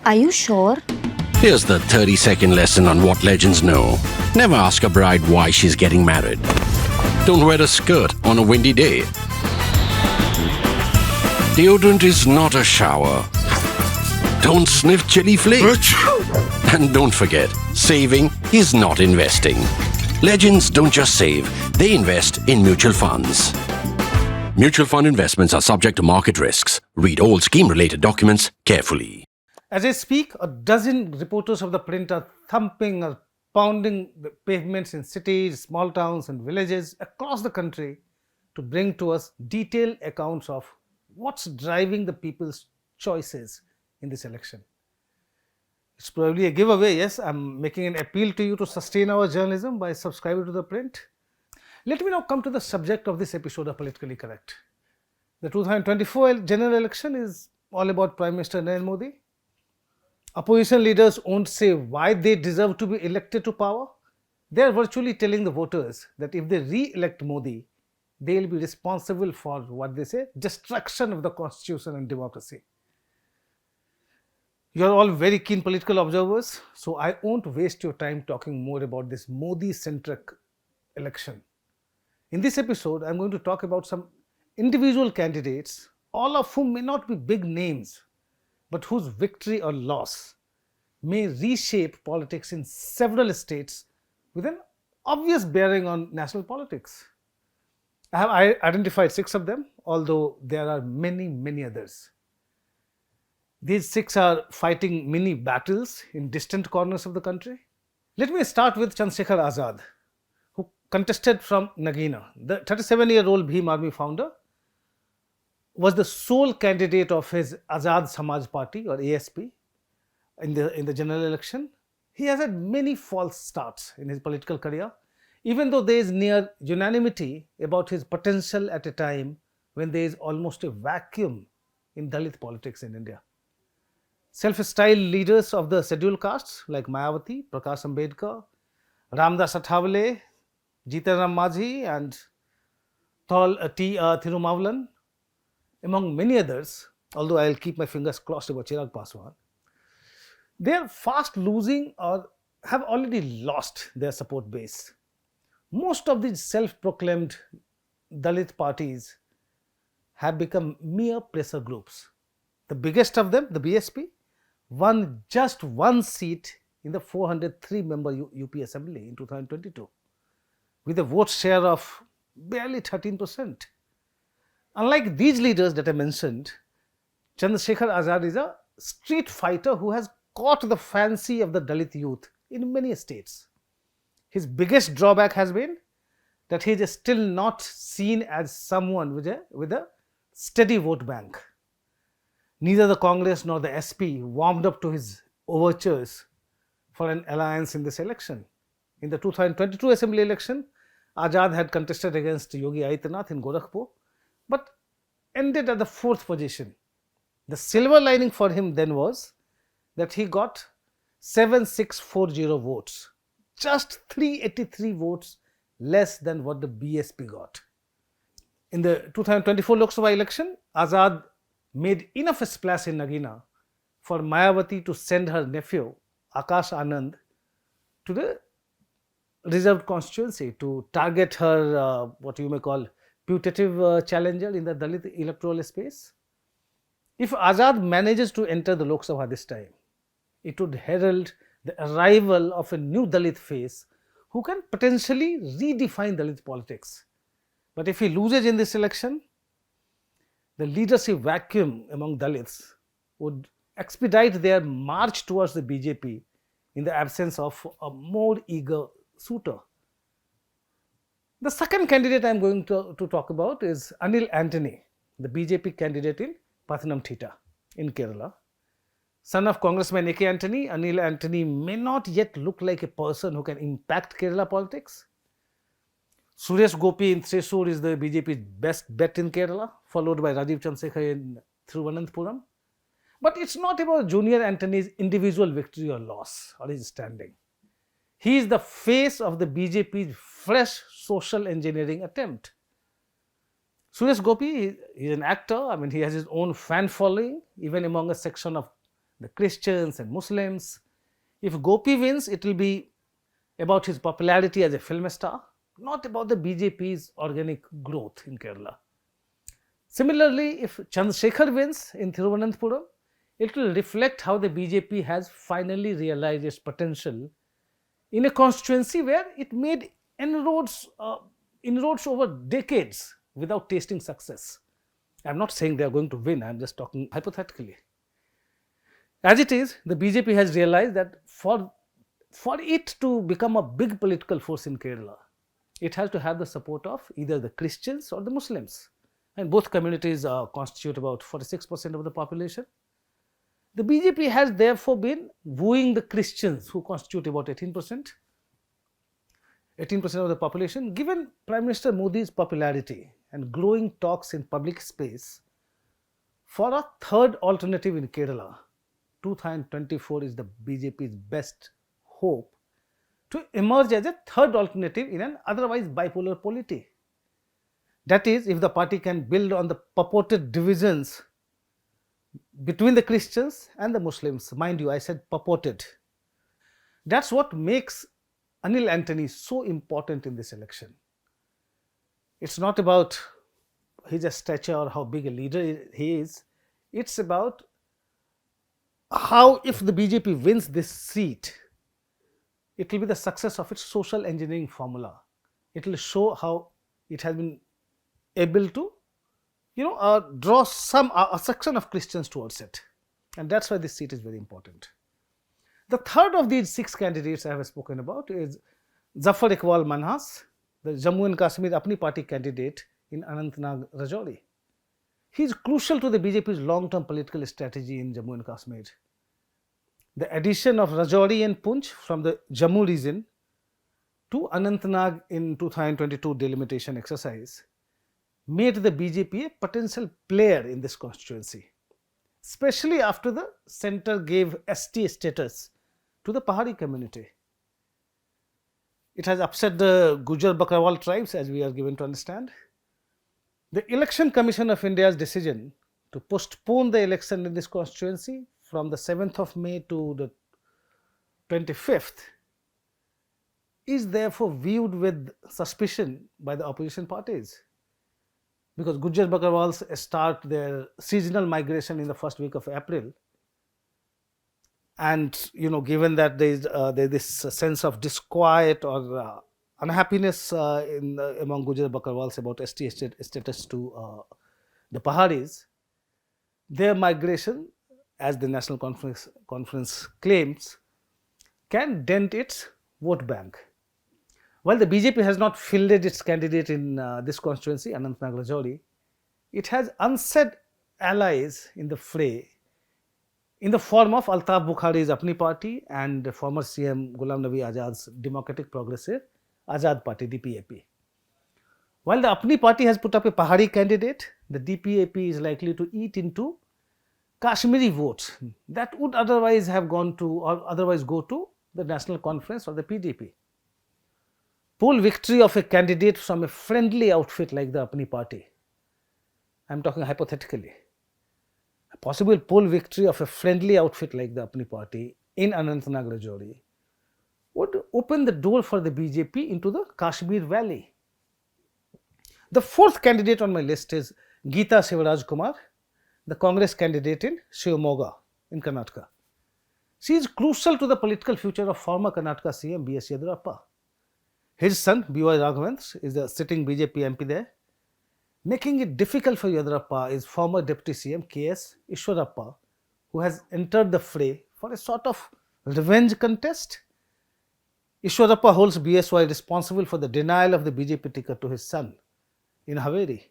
Are you sure? Here's the 30-second lesson on what legends know. Never ask a bride why she's getting married. Don't wear a skirt on a windy day. Deodorant is not a shower. Don't sniff chili flakes. And don't forget, saving is not investing. Legends don't just save, they invest in mutual funds. Mutual fund investments are subject to market risks. Read all scheme-related documents carefully. As I speak, a dozen reporters of The Print are thumping or pounding the pavements in cities, small towns and villages across the country to bring to us detailed accounts of what's driving the people's choices in this election. It's probably a giveaway, yes. I'm making an appeal to you to sustain our journalism by subscribing to The Print. Let me now come to the subject of this episode of Politically Correct. The 2024 general election is all about Prime Minister Narendra Modi. Opposition leaders won't say why they deserve to be elected to power. They are virtually telling the voters that if they re-elect Modi, they will be responsible for what they say, destruction of the constitution and democracy. You are all very keen political observers, so I won't waste your time talking more about this Modi-centric election. In this episode, I'm going to talk about some individual candidates, all of whom may not be big names, but whose victory or loss may reshape politics in several states with an obvious bearing on national politics. I have identified 6 of them, although there are many, many others. These 6 are fighting mini battles in distant corners of the country. Let me start with Chandrashekhar Azad, who contested from Nagina. The 37-year-old Bhim Army founder was the sole candidate of his Azad Samaj Party or ASP in the general election. He has had many false starts in his political career, even though there is near unanimity about his potential at a time when there is almost a vacuum in Dalit politics in India. Self-styled leaders of the scheduled castes like Mayawati, Prakash Ambedkar, Ramdas Athawale, Jeetan Majhi and T. Thirumavulan, among many others, although I'll keep my fingers crossed about Chirag Paswan, they are fast losing or have already lost their support base. Most of these self-proclaimed Dalit parties have become mere pressure groups. The biggest of them, the BSP, won just 1 seat in the 403-member UP Assembly in 2022, with a vote share of barely 13%. Unlike these leaders that I mentioned, Chandrashekhar Azad is a street fighter who has caught the fancy of the Dalit youth in many states. His biggest drawback has been that he is still not seen as someone with a steady vote bank. Neither the Congress nor the SP warmed up to his overtures for an alliance in this election. In the 2022 Assembly election, Azad had contested against Yogi Adityanath in Gorakhpur, but ended at the 4th position. The silver lining for him then was that he got 7640 votes, just 383 votes less than what the BSP got. In the 2024 Lok Sabha election, Azad made enough a splash in Nagina for Mayawati to send her nephew, Akash Anand, to the reserved constituency to target her, what you may call, putative challenger in the Dalit electoral space. If Azad manages to enter the Lok Sabha this time, it would herald the arrival of a new Dalit face who can potentially redefine Dalit politics. But if he loses in this election, the leadership vacuum among Dalits would expedite their march towards the BJP in the absence of a more eager suitor. The second candidate I am going to talk about is Anil Anthony, the BJP candidate in Pathanamthita in Kerala. Son of Congressman A.K. Antony, Anil Anthony may not yet look like a person who can impact Kerala politics. Suresh Gopi in Thrissur is the BJP's best bet in Kerala, followed by Rajiv Chandrasekhar in Thiruvananthapuram. But it's not about Junior Antony's individual victory or loss or his standing. He is the face of the BJP's fresh social engineering attempt. Suresh Gopi is an actor. I mean, he has his own fan following, even among a section of the Christians and Muslims. If Gopi wins, it will be about his popularity as a film star, not about the BJP's organic growth in Kerala. Similarly, if Chandrashekhar wins in Thiruvananthapuram, it will reflect how the BJP has finally realized its potential in a constituency where it made inroads over decades without tasting success. I am not saying they are going to win, I am just talking hypothetically. As it is, the BJP has realized that for it to become a big political force in Kerala, it has to have the support of either the Christians or the Muslims. And both communities constitute about 46% of the population. The BJP has therefore been wooing the Christians, who constitute about 18% of the population. Given Prime Minister Modi's popularity and growing talks in public space for a third alternative in Kerala, 2024 is the BJP's best hope to emerge as a third alternative in an otherwise bipolar polity. That is, if the party can build on the purported divisions between the Christians and the Muslims. Mind you, I said purported. That's what makes Anil Anthony so important in this election. It's not about his stature or how big a leader he is. It's about how, if the BJP wins this seat, it will be the success of its social engineering formula. It will show how it has been able to draw a section of Christians towards it. And that's why this seat is very important. The third of these 6 candidates I have spoken about is Zafar Iqbal Manhas, the Jammu and Kashmir Apni Party candidate in Anantnag Rajouri. He is crucial to the BJP's long-term political strategy in Jammu and Kashmir. The addition of Rajouri and Poonch from the Jammu region to Anantnag in 2022 delimitation exercise made the BJP a potential player in this constituency, especially after the centre gave ST status to the Pahari community. It has upset the Gujar Bakarwal tribes, as we are given to understand. The Election Commission of India's decision to postpone the election in this constituency from the 7th of May to the 25th is therefore viewed with suspicion by the opposition parties, because Gujar Bakarwals start their seasonal migration in the first week of April, and given that there is this sense of disquiet or unhappiness among Gujar Bakarwals about ST status to the Paharis, their migration, as the National Conference claims, can dent its vote bank. While the BJP has not fielded its candidate in this constituency, Anantnag Rajouri, it has unsaid allies in the fray in the form of Altaf Bukhari's Apni Party and former CM Ghulam Nabi Azad's Democratic Progressive Azad Party, DPAP. While the Apni Party has put up a Pahari candidate, the DPAP is likely to eat into Kashmiri votes that would otherwise have gone to or otherwise go to the National Conference or the PDP. Poll victory of a candidate from a friendly outfit like the Apni Party, I am talking hypothetically, a possible poll victory of a friendly outfit like the Apni Party in Anantnag Rajouri would open the door for the BJP into the Kashmir Valley. The fourth candidate on my list is Geetha Shivaraj Kumar, the Congress candidate in Shivamogga in Karnataka. She is crucial to the political future of former Karnataka CM B.S. Yediyurappa. His son B.Y. Raghavans is the sitting BJP MP there. Making it difficult for Yediyurappa is former Deputy CM K.S. Ishwarappa, who has entered the fray for a sort of revenge contest. Ishwarappa holds BSY responsible for the denial of the BJP ticket to his son in Haveri.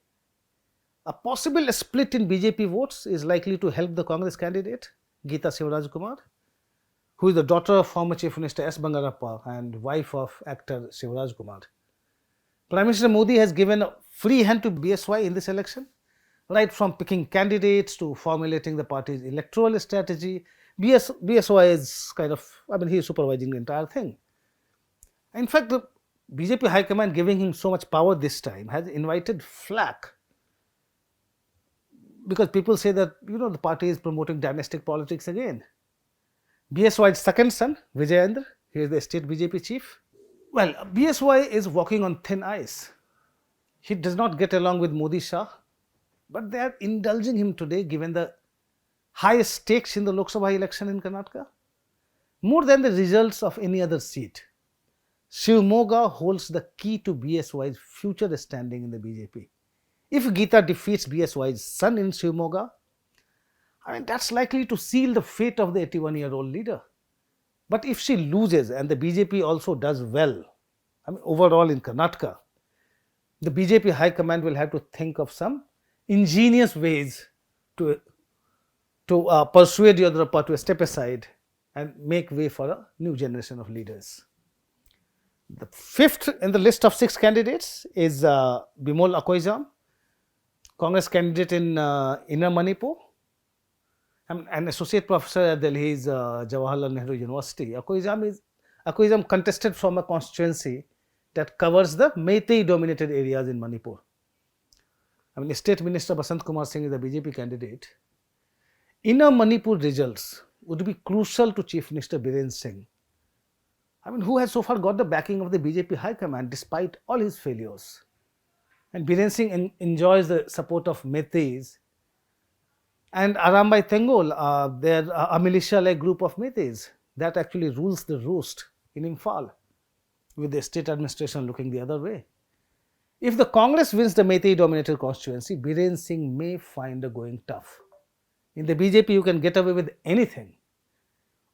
A possible split in BJP votes is likely to help the Congress candidate, Geetha Shivaraj Kumar, who is the daughter of former Chief Minister S. Bangarappa and wife of actor Shivaraj Kumar. Prime Minister Modi has given a free hand to BSY in this election, right from picking candidates to formulating the party's electoral strategy. BSY is he is supervising the entire thing. In fact, the BJP High Command giving him so much power this time has invited flack, because people say that the party is promoting dynastic politics again. BSY's second son, Vijayendra, he is the state BJP chief. Well, BSY is walking on thin ice. He does not get along with Modi Shah, but they are indulging him today given the high stakes in the Lok Sabha election in Karnataka. More than the results of any other seat, Shivamogga holds the key to BSY's future standing in the BJP. If Geetha defeats BSY's son in Shivamogga, that's likely to seal the fate of the 81-year-old leader. But if she loses and the BJP also does well, overall in Karnataka, the BJP High Command will have to think of some ingenious ways to persuade Yodurappa to step aside and make way for a new generation of leaders. The fifth in the list of 6 candidates is Bimol Akoijam, Congress candidate in Inner Manipur. An associate professor at Delhi's Jawaharlal Nehru University. Akoijam contested from a constituency that covers the Meitei-dominated areas in Manipur. State Minister Basant Kumar Singh is the BJP candidate. Inner Manipur results would be crucial to Chief Minister Biren Singh, who has so far got the backing of the BJP High Command despite all his failures. And Biren Singh enjoys the support of Meiteis and Arambai Tengol. They're a militia-like group of Meiteis that actually rules the roost in Imphal, with the state administration looking the other way. If the Congress wins the Meitei-dominated constituency, Biren Singh may find it going tough. In the BJP, you can get away with anything,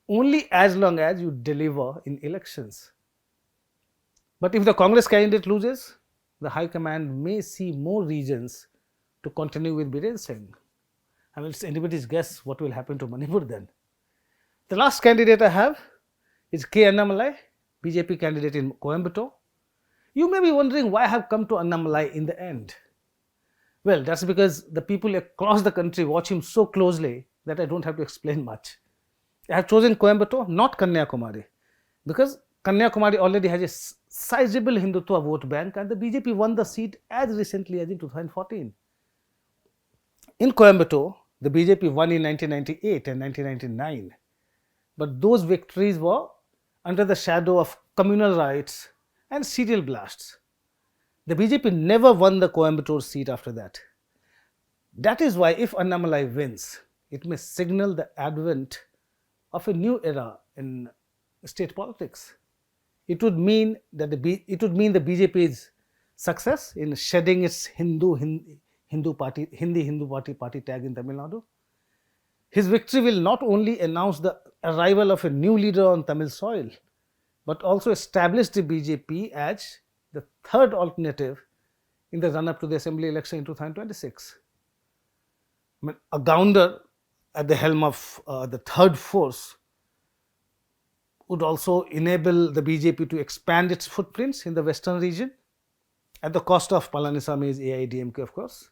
only as long as you deliver in elections. But if the Congress candidate loses, the High Command may see more reasons to continue with Biren Singh. It's anybody's guess what will happen to Manipur then. The last candidate I have is K. Annamalai, BJP candidate in Coimbatore. You may be wondering why I have come to Annamalai in the end. Well, that's because the people across the country watch him so closely that I don't have to explain much. I have chosen Coimbatore, not Kanyakumari, because Kanyakumari already has a sizable Hindutva vote bank and the BJP won the seat as recently as in 2014. In Coimbatore, the BJP won in 1998 and 1999, but those victories were under the shadow of communal riots and serial blasts. The BJP never won the Coimbatore seat after that. That is why if Annamalai wins, it may signal the advent of a new era in state politics. It would mean the BJP's success in shedding its Hindi party tag in Tamil Nadu. His victory will not only announce the arrival of a new leader on Tamil soil, but also establish the BJP as the third alternative in the run-up to the assembly election in 2026. A Gounder at the helm of the third force would also enable the BJP to expand its footprints in the western region at the cost of Palaniswamy's AIDMK, of course.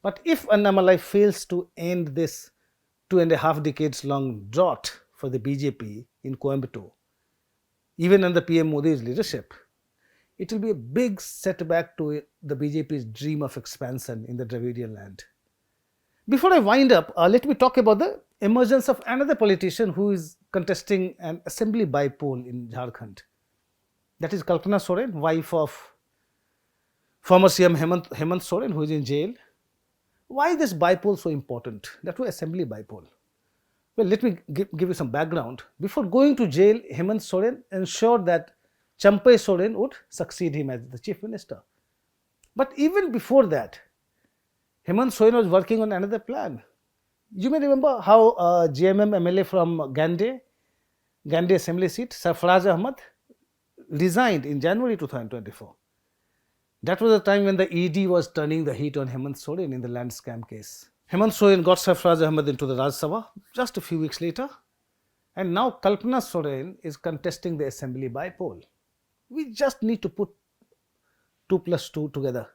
But if Annamalai fails to end this 2.5 decades long drought for the BJP in Coimbatore, even under PM Modi's leadership, it will be a big setback to the BJP's dream of expansion in the Dravidian land. Before I wind up, let me talk about the emergence of another politician who is contesting an assembly bypoll in Jharkhand. That is Kalpana Soren, wife of former CM Hemant Soren, who is in jail. Why is this bypoll so important? That was assembly bypoll. Well, let me give you some background. Before going to jail, Hemant Soren ensured that Champai Soren would succeed him as the chief minister. But even before that, Hemant Soren was working on another plan. You may remember how JMM MLA from Gandhi assembly seat, Sarfaraz Ahmad, resigned in January 2024. That was the time when the ED was turning the heat on Hemant Soren in the land scam case. Hemant Soren got Sarfaraz Ahmad into the Raj Sabha just a few weeks later, and now Kalpana Soren is contesting the assembly bypoll. We just need to put 2 plus 2 together.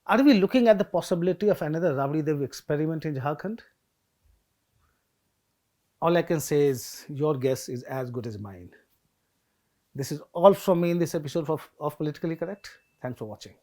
Are we looking at the possibility of another Rabri Dev experiment in Jharkhand? All I can say is your guess is as good as mine. This is all from me in this episode of Politically Correct. Thanks for watching.